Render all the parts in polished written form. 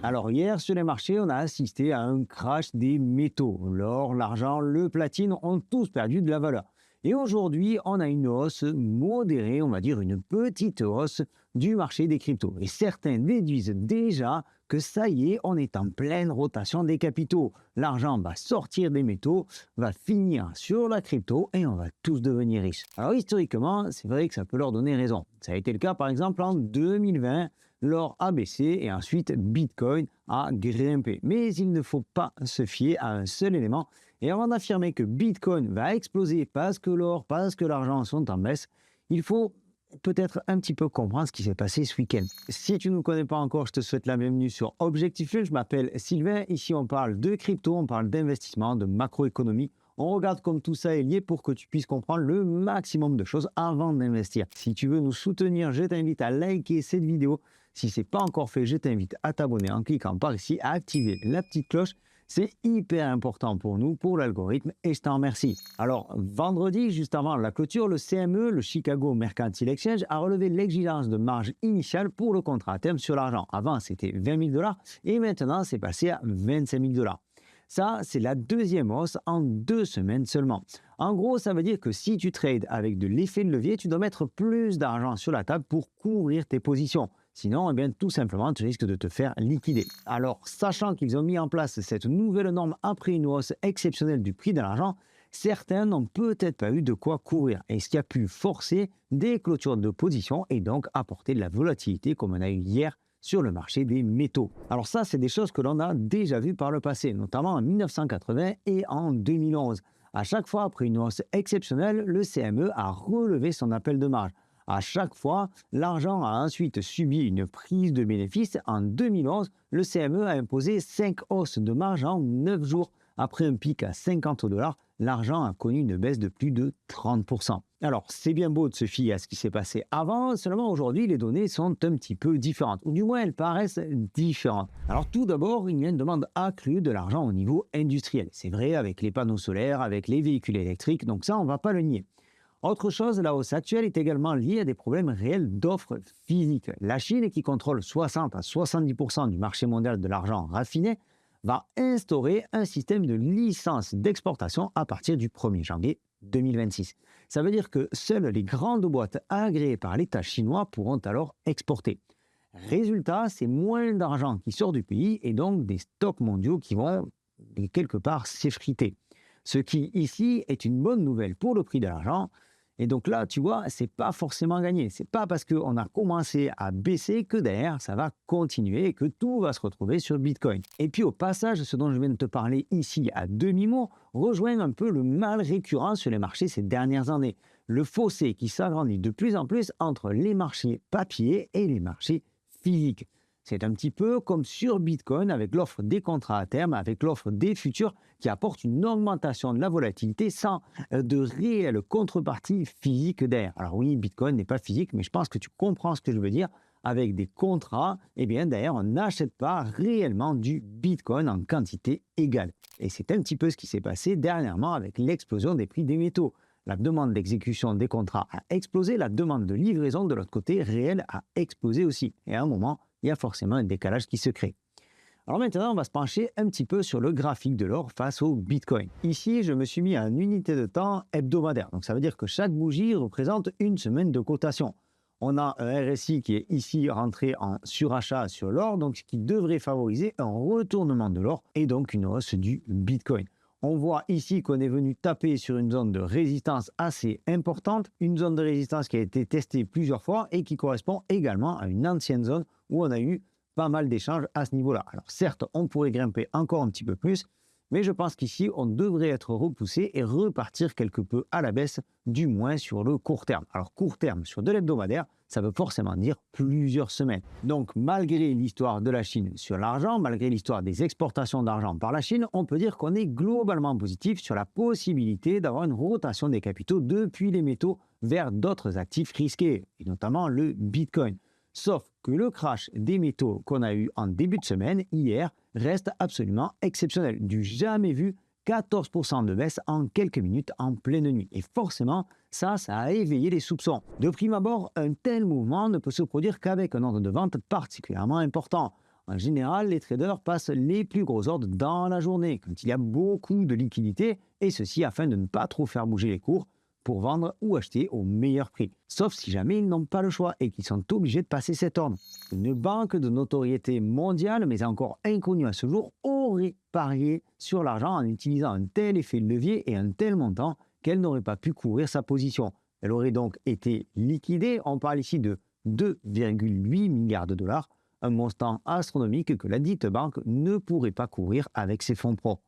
Alors hier, sur les marchés, on a assisté à un crash des métaux. L'or, l'argent, le platine ont tous perdu de la valeur. Et aujourd'hui, on a une hausse modérée, on va dire une petite hausse du marché des cryptos. Et certains déduisent déjà que ça y est, on est en pleine rotation des capitaux. L'argent va sortir des métaux, va finir sur la crypto et on va tous devenir riches. Alors historiquement, c'est vrai que ça peut leur donner raison. Ça a été le cas par exemple en 2020. L'or a baissé et ensuite Bitcoin a grimpé. Mais il ne faut pas se fier à un seul élément. Et avant d'affirmer que Bitcoin va exploser parce que l'or, parce que l'argent sont en baisse, il faut peut-être un petit peu comprendre ce qui s'est passé ce week-end. Si tu ne me connais pas encore, je te souhaite la bienvenue sur Objectif Lune. Je m'appelle Sylvain. Ici, on parle de crypto, on parle d'investissement, de macroéconomie. On regarde comme tout ça est lié pour que tu puisses comprendre le maximum de choses avant d'investir. Si tu veux nous soutenir, je t'invite à liker cette vidéo. Si ce n'est pas encore fait, je t'invite à t'abonner en cliquant par ici, à activer la petite cloche. C'est hyper important pour nous, pour l'algorithme, et je t'en remercie. Alors, vendredi, juste avant la clôture, le CME, le Chicago Mercantile Exchange, a relevé l'exigence de marge initiale pour le contrat à terme sur l'argent. Avant, c'était 20 000 $ et maintenant, c'est passé à 25 000 $. Ça, c'est la deuxième hausse en 2 semaines seulement. En gros, ça veut dire que si tu trades avec de l'effet de levier, tu dois mettre plus d'argent sur la table pour couvrir tes positions. Sinon, eh bien, tout simplement, tu risques de te faire liquider. Alors, sachant qu'ils ont mis en place cette nouvelle norme après une hausse exceptionnelle du prix de l'argent, certains n'ont peut-être pas eu de quoi couvrir. Et ce qui a pu forcer des clôtures de position et donc apporter de la volatilité comme on a eu hier sur le marché des métaux. Alors ça, c'est des choses que l'on a déjà vues par le passé, notamment en 1980 et en 2011. À chaque fois, après une hausse exceptionnelle, le CME a relevé son appel de marge. À chaque fois, l'argent a ensuite subi une prise de bénéfice. En 2011, le CME a imposé 5 hausses de marge en 9 jours. Après un pic à 50 $, l'argent a connu une baisse de plus de 30%. Alors, c'est bien beau de se fier à ce qui s'est passé avant, seulement aujourd'hui, les données sont un petit peu différentes, ou du moins elles paraissent différentes. Alors, tout d'abord, il y a une demande accrue de l'argent au niveau industriel. C'est vrai avec les panneaux solaires, avec les véhicules électriques, donc ça, on ne va pas le nier. Autre chose, la hausse actuelle est également liée à des problèmes réels d'offres physiques. La Chine, qui contrôle 60 à 70% du marché mondial de l'argent raffiné, va instaurer un système de licence d'exportation à partir du 1er janvier 2026. Ça veut dire que seules les grandes boîtes agréées par l'État chinois pourront alors exporter. Résultat, c'est moins d'argent qui sort du pays et donc des stocks mondiaux qui vont quelque part s'effriter. Ce qui ici est une bonne nouvelle pour le prix de l'argent. Et donc là, tu vois, c'est pas forcément gagné. C'est pas parce qu'on a commencé à baisser que derrière, ça va continuer et que tout va se retrouver sur Bitcoin. Et puis au passage, ce dont je viens de te parler ici à demi-mot, rejoint un peu le mal récurrent sur les marchés ces dernières années. Le fossé qui s'agrandit de plus en plus entre les marchés papier et les marchés physiques. C'est un petit peu comme sur Bitcoin avec l'offre des contrats à terme, avec l'offre des futurs qui apporte une augmentation de la volatilité sans de réelle contrepartie physique derrière. Alors oui, Bitcoin n'est pas physique, mais je pense que tu comprends ce que je veux dire. Avec des contrats, eh bien d'ailleurs, on n'achète pas réellement du Bitcoin en quantité égale. Et c'est un petit peu ce qui s'est passé dernièrement avec l'explosion des prix des métaux. La demande d'exécution des contrats a explosé, la demande de livraison de l'autre côté réelle a explosé aussi. Et à un moment, il y a forcément un décalage qui se crée. Alors maintenant, on va se pencher un petit peu sur le graphique de l'or face au Bitcoin. Ici, je me suis mis à une unité de temps hebdomadaire. Donc ça veut dire que chaque bougie représente une semaine de cotation. On a un RSI qui est ici rentré en surachat sur l'or, donc ce qui devrait favoriser un retournement de l'or et donc une hausse du Bitcoin. On voit ici qu'on est venu taper sur une zone de résistance assez importante, une zone de résistance qui a été testée plusieurs fois et qui correspond également à une ancienne zone où on a eu pas mal d'échanges à ce niveau-là. Alors certes, on pourrait grimper encore un petit peu plus, mais je pense qu'ici, on devrait être repoussé et repartir quelque peu à la baisse, du moins sur le court terme. Alors court terme sur de l'hebdomadaire, ça veut forcément dire plusieurs semaines. Donc malgré l'histoire de la Chine sur l'argent, malgré l'histoire des exportations d'argent par la Chine, on peut dire qu'on est globalement positif sur la possibilité d'avoir une rotation des capitaux depuis les métaux vers d'autres actifs risqués, et notamment le Bitcoin. Sauf que le crash des métaux qu'on a eu en début de semaine, hier, reste absolument exceptionnel. Du jamais vu, 14% de baisse en quelques minutes en pleine nuit. Et forcément, ça a éveillé les soupçons. De prime abord, un tel mouvement ne peut se produire qu'avec un ordre de vente particulièrement important. En général, les traders passent les plus gros ordres dans la journée, quand il y a beaucoup de liquidités, et ceci afin de ne pas trop faire bouger les cours pour vendre ou acheter au meilleur prix. Sauf si jamais ils n'ont pas le choix et qu'ils sont obligés de passer cet ordre. Une banque de notoriété mondiale, mais encore inconnue à ce jour, aurait parié sur l'argent en utilisant un tel effet de levier et un tel montant qu'elle n'aurait pas pu couvrir sa position. Elle aurait donc été liquidée. On parle ici de 2,8 milliards de dollars, un montant astronomique que la dite banque ne pourrait pas couvrir avec ses fonds propres.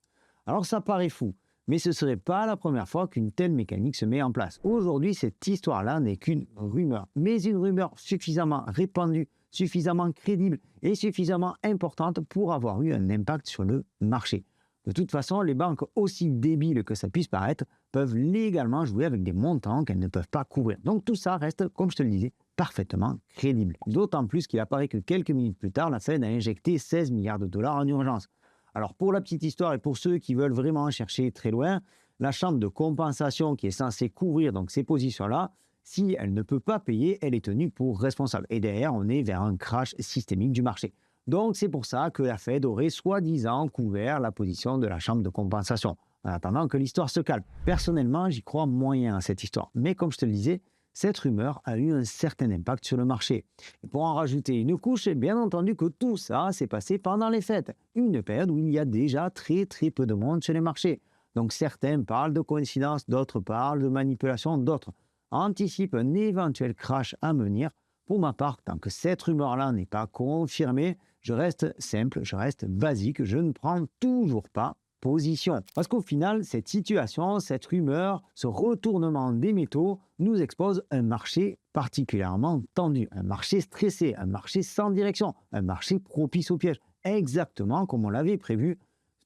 Alors ça paraît fou, mais ce ne serait pas la première fois qu'une telle mécanique se met en place. Aujourd'hui, cette histoire-là n'est qu'une rumeur, mais une rumeur suffisamment répandue, suffisamment crédible et suffisamment importante pour avoir eu un impact sur le marché. De toute façon, les banques, aussi débiles que ça puisse paraître, peuvent légalement jouer avec des montants qu'elles ne peuvent pas couvrir. Donc tout ça reste, comme je te le disais, parfaitement crédible. D'autant plus qu'il apparaît que quelques minutes plus tard, la Fed a injecté 16 milliards de dollars en urgence. Alors pour la petite histoire et pour ceux qui veulent vraiment chercher très loin, la chambre de compensation qui est censée couvrir donc ces positions-là, si elle ne peut pas payer, elle est tenue pour responsable. Et derrière, on est vers un crash systémique du marché. Donc c'est pour ça que la Fed aurait soi-disant couvert la position de la chambre de compensation, en attendant que l'histoire se calme. Personnellement, j'y crois moyen à cette histoire. Mais comme je te le disais, cette rumeur a eu un certain impact sur le marché. Et pour en rajouter une couche, bien entendu que tout ça s'est passé pendant les fêtes, une période où il y a déjà très peu de monde sur les marchés. Donc certains parlent de coïncidence, d'autres parlent de manipulation, d'autres anticipent un éventuel crash à venir. Pour ma part, tant que cette rumeur-là n'est pas confirmée, je reste simple, je reste basique, je ne prends toujours pas position. Parce qu'au final, cette situation, cette rumeur, ce retournement des métaux nous expose un marché particulièrement tendu, un marché stressé, un marché sans direction, un marché propice au piège, exactement comme on l'avait prévu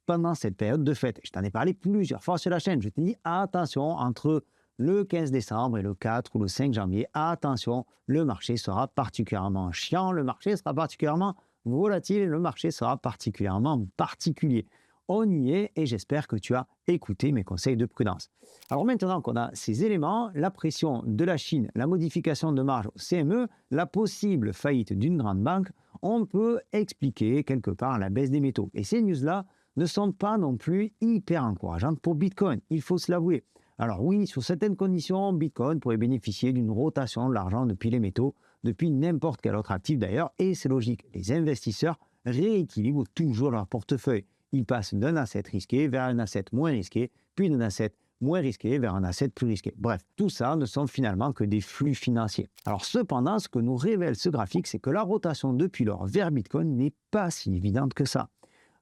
pendant cette période de fête. Je t'en ai parlé plusieurs fois sur la chaîne. Je t'ai dit attention, entre le 15 décembre et le 4 ou le 5 janvier, attention, le marché sera particulièrement chiant, le marché sera particulièrement volatile et le marché sera particulièrement particulier. On y est et j'espère que tu as écouté mes conseils de prudence. Alors maintenant qu'on a ces éléments, la pression de la Chine, la modification de marge au CME, la possible faillite d'une grande banque, on peut expliquer quelque part la baisse des métaux. Et ces news-là ne sont pas non plus hyper encourageantes pour Bitcoin, il faut se l'avouer. Alors oui, sur certaines conditions, Bitcoin pourrait bénéficier d'une rotation de l'argent depuis les métaux, depuis n'importe quel autre actif d'ailleurs, et c'est logique, les investisseurs rééquilibrent toujours leur portefeuille. Ils passent d'un asset risqué vers un asset moins risqué, puis d'un asset moins risqué vers un asset plus risqué. Bref, tout ça ne sont finalement que des flux financiers. Alors cependant, ce que nous révèle ce graphique, c'est que la rotation depuis l'or vers Bitcoin n'est pas si évidente que ça.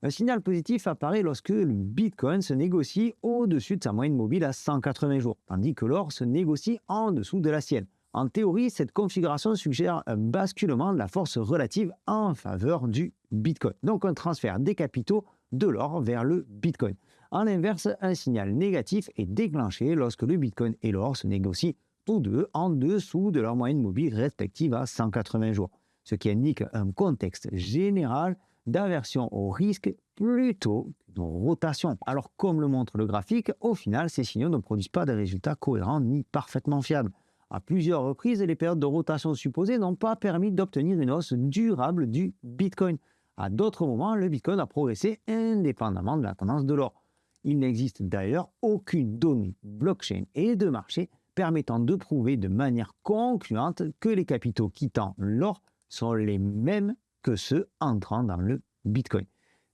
Un signal positif apparaît lorsque le Bitcoin se négocie au-dessus de sa moyenne mobile à 180 jours, tandis que l'or se négocie en dessous de la sienne. En théorie, cette configuration suggère un basculement de la force relative en faveur du Bitcoin, donc un transfert des capitaux de l'or vers le Bitcoin. En inverse, un signal négatif est déclenché lorsque le Bitcoin et l'or se négocient tous deux en dessous de leur moyenne mobile respective à 180 jours, ce qui indique un contexte général d'aversion au risque plutôt qu'une rotation. Alors comme le montre le graphique, au final, ces signaux ne produisent pas de résultats cohérents ni parfaitement fiables. À plusieurs reprises, les périodes de rotation supposées n'ont pas permis d'obtenir une hausse durable du Bitcoin. À d'autres moments, le Bitcoin a progressé indépendamment de la tendance de l'or. Il n'existe d'ailleurs aucune donnée blockchain et de marché permettant de prouver de manière concluante que les capitaux quittant l'or sont les mêmes que ceux entrant dans le Bitcoin.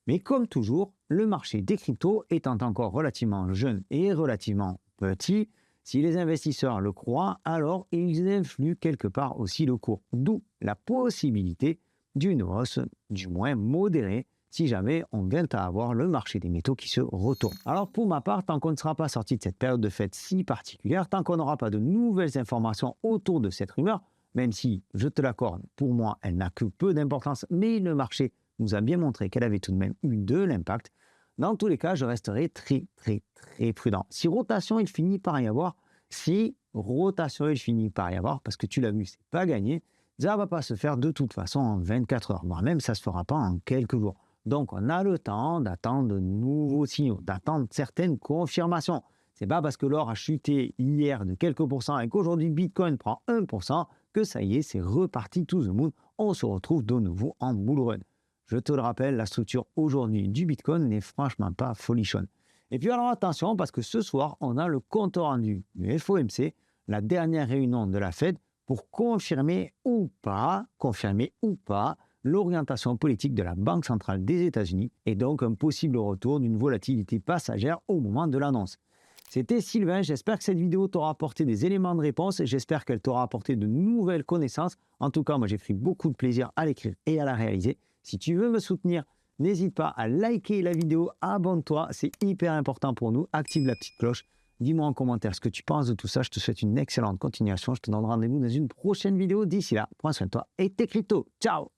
Mais comme toujours, le marché des cryptos étant encore relativement jeune et relativement petit, si les investisseurs le croient, alors ils influent quelque part aussi le cours. D'où la possibilité d'une hausse, du moins modérée, si jamais on vient à avoir le marché des métaux qui se retourne. Alors pour ma part, tant qu'on ne sera pas sorti de cette période de fête si particulière, tant qu'on n'aura pas de nouvelles informations autour de cette rumeur, même si, je te l'accorde, pour moi, elle n'a que peu d'importance, mais le marché nous a bien montré qu'elle avait tout de même eu de l'impact. Dans tous les cas, je resterai très prudent. Si rotation, il finit par y avoir, parce que tu l'as vu, c'est pas gagné, ça ne va pas se faire de toute façon en 24 heures, voire même ça ne se fera pas en quelques jours. Donc, on a le temps d'attendre de nouveaux signaux, d'attendre certaines confirmations. Ce n'est pas parce que l'or a chuté hier de quelques pourcents et qu'aujourd'hui Bitcoin prend 1% que ça y est, c'est reparti to the moon. On se retrouve de nouveau en bull run. Je te le rappelle, la structure aujourd'hui du Bitcoin n'est franchement pas folichonne. Et puis alors attention, parce que ce soir, on a le compte rendu du FOMC, la dernière réunion de la Fed, pour confirmer ou pas, l'orientation politique de la Banque centrale des États-Unis et donc un possible retour d'une volatilité passagère au moment de l'annonce. C'était Sylvain, j'espère que cette vidéo t'aura apporté des éléments de réponse et j'espère qu'elle t'aura apporté de nouvelles connaissances. En tout cas, moi j'ai pris beaucoup de plaisir à l'écrire et à la réaliser. Si tu veux me soutenir, n'hésite pas à liker la vidéo, abonne-toi, c'est hyper important pour nous, active la petite cloche, dis-moi en commentaire ce que tu penses de tout ça, je te souhaite une excellente continuation, je te donne rendez-vous dans une prochaine vidéo, d'ici là, prends soin de toi et tes cryptos, ciao!